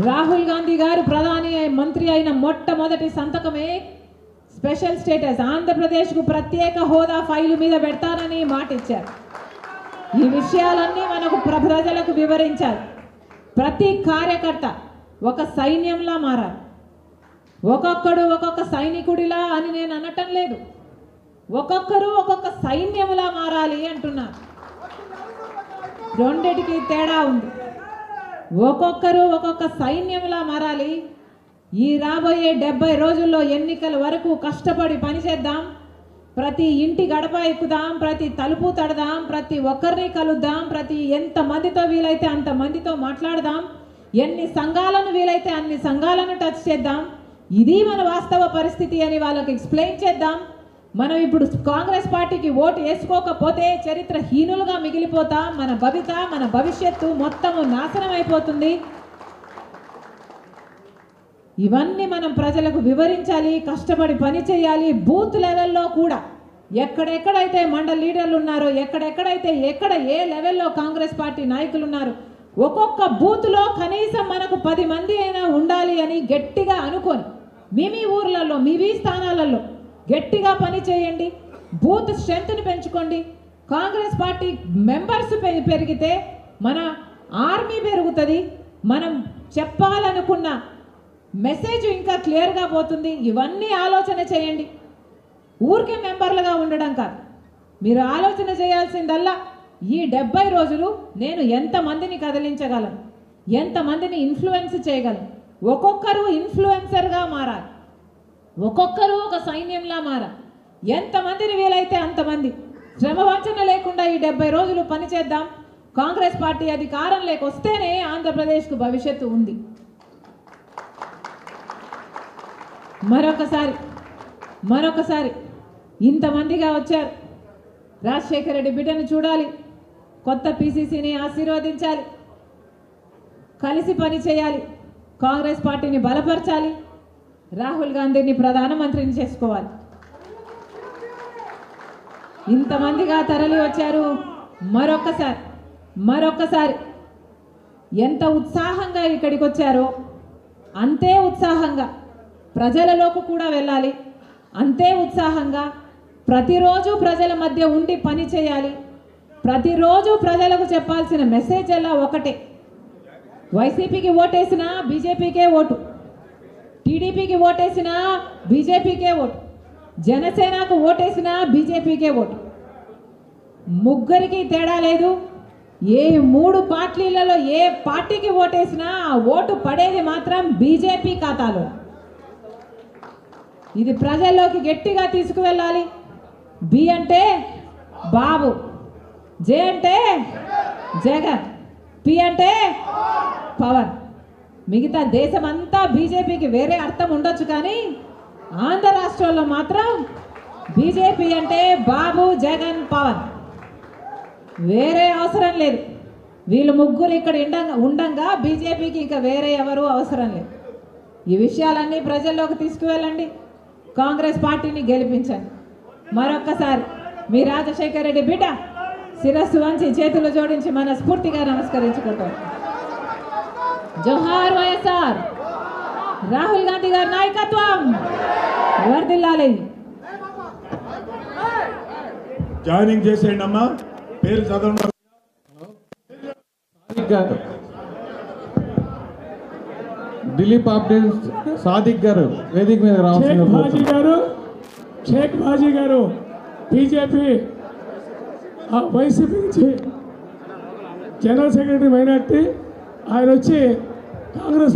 రాహుల్ గాంధీ గారు ప్రధాని మంత్రి అయిన మొట్టమొదటి సంతకమే స్పెషల్ స్టేటస్ ఆంధ్రప్రదేశ్కు ప్రత్యేక హోదా ఫైలు మీద పెడతానని మాట ఇచ్చారు. ఈ విషయాలన్నీ మనకు ప్రజలకు వివరించాలి. ప్రతి కార్యకర్త ఒక సైన్యంలా మారాలి. ఒక్కొక్కడు ఒక్కొక్క సైనికుడిలా అని నేను అనటం లేదు, ఒక్కొక్కరు ఒక్కొక్క సైన్యంలా మారాలి అంటున్నారు. రెండిటికి తేడా ఉంది. ఒక్కొక్కరు ఒక్కొక్క సైన్యంలా మారాలి. ఈ రాబోయే 70 రోజుల్లో ఎన్నికల వరకు కష్టపడి పనిచేద్దాం. ప్రతి ఇంటి గడప ఎక్కుదాం, ప్రతి తలుపు తడదాం, ప్రతి ఒక్కరిని కలుద్దాం, ప్రతి ఎంతమందితో వీలైతే అంతమందితో మాట్లాడదాం, ఎన్ని సంఘాలను వీలైతే అన్ని సంఘాలను టచ్ చేద్దాం. ఇది మన వాస్తవ పరిస్థితి అని వాళ్ళకి ఎక్స్ప్లెయిన్ చేద్దాం. మనం ఇప్పుడు కాంగ్రెస్ పార్టీకి ఓటు వేసుకోకపోతే చరిత్రహీనులుగా మిగిలిపోతాం. మన భవిత మన భవిష్యత్తు మొత్తము నాశనం అయిపోతుంది. ఇవన్నీ మనం ప్రజలకు వివరించాలి, కష్టపడి పని చేయాలి. బూత్ లెవెల్లో కూడా ఎక్కడెక్కడైతే మండల లీడర్లు ఉన్నారో, ఎక్కడెక్కడైతే ఏ లెవెల్లో కాంగ్రెస్ పార్టీ నాయకులు ఉన్నారో ఒక్కొక్క బూత్లో కనీసం మనకు 10 మంది అయినా ఉండాలి అని గట్టిగా అనుకొని మీ ఊర్లలో మీ స్థానాలలో గట్టిగా పని చేయండి. బూత్ స్ట్రెంత్ని పెంచుకోండి. కాంగ్రెస్ పార్టీ మెంబర్స్ పెరిగితే మన ఆర్మీ పెరుగుతుంది. మనం చెప్పాలనుకున్న మెసేజ్ ఇంకా క్లియర్గా పోతుంది. ఇవన్నీ ఆలోచన చేయండి. ఊరికే మెంబర్లుగా ఉండడం కాదు, మీరు ఆలోచన చేయాల్సిందల్లా ఈ 70 రోజులు నేను ఎంతమందిని కదిలించగలను, ఎంతమందిని ఇన్ఫ్లుయెన్స్ చేయగలను. ఒక్కొక్కరు ఇన్ఫ్లుయెన్సర్గా మారాలి, ఒక్కొక్కరు ఒక సైన్యంలా మారాలి. ఎంతమందిని వీలైతే అంతమంది శ్రమవంచన లేకుండా ఈ 70 రోజులు పనిచేద్దాం. కాంగ్రెస్ పార్టీ అధికారంలోకి వస్తేనే ఆంధ్రప్రదేశ్కు భవిష్యత్తు ఉంది. మరొకసారి ఇంతమందిగా వచ్చారు. రాజశేఖర రెడ్డి బిడ్డను చూడాలి, కొత్త పిసిసిని ఆశీర్వదించాలి, కలిసి పని చేయాలి, కాంగ్రెస్ పార్టీని బలపరచాలి, రాహుల్ గాంధీని ప్రధానమంత్రిని చేసుకోవాలి. ఇంతమందిగా తరలి వచ్చారు. మరొక్కసారి ఎంత ఉత్సాహంగా ఇక్కడికి వచ్చారో అంతే ఉత్సాహంగా ప్రజలలోకి కూడా వెళ్ళాలి. అంతే ఉత్సాహంగా ప్రతిరోజు ప్రజల మధ్య ఉండి పని చేయాలి. ప్రతిరోజు ప్రజలకు చెప్పాల్సిన మెసేజ్ ఎలా ఒకటే, వైసీపీకి ఓటేసినా బీజేపీకే ఓటు, టీడీపీకి ఓటేసినా బీజేపీకే ఓటు, జనసేనకు ఓటేసినా బీజేపీకే ఓటు. ముగ్గురికి తేడా లేదు. ఏ 3 పార్టీలలో ఏ పార్టీకి ఓటేసినా ఆ ఓటు పడేది మాత్రం బీజేపీ ఖాతాలో. ఇది ప్రజల్లోకి గట్టిగా తీసుకువెళ్ళాలి. బి అంటే బాబు, జే అంటే జగన్, పి అంటే పవన్. మిగతా దేశమంతా బీజేపీకి వేరే అర్థం ఉండొచ్చు, కానీ ఆంధ్ర రాష్ట్రంలో మాత్రం బీజేపీ అంటే బాబు, జగన్, పవన్, వేరే అవసరం లేదు. వీళ్ళు ముగ్గురు ఇక్కడ ఉండంగా బీజేపీకి ఇంకా వేరే ఎవరు అవసరం లేదు. ఈ విషయాలన్నీ ప్రజల్లోకి తీసుకువెళ్ళండి, కాంగ్రెస్ పార్టీని గెలిపించండి. మరొక్కసారి మీ రాజశేఖర రెడ్డి బిడ్డ శిరస్సు వంచి చేతులు జోడించి మనస్ఫూర్తిగా నమస్కరించుకుంటాం. జోహార్ వైఎస్ఆర్, రాహుల్ గాంధీ గారి నాయకత్వం వర్ధిల్లాలి. జాయినింగ్ చేసేయండి అమ్మా, పేరు చదవండి. దిలీప్ అప్డేట్ సాదిక్ గారు వేదిక మీద రావాల్సింది. షేక్ బాజీ గారు బీజేపీ వైసీపీ నుంచి జనరల్ సెక్రటరీ మైనార్టీ, ఆయన వచ్చి కాంగ్రెస్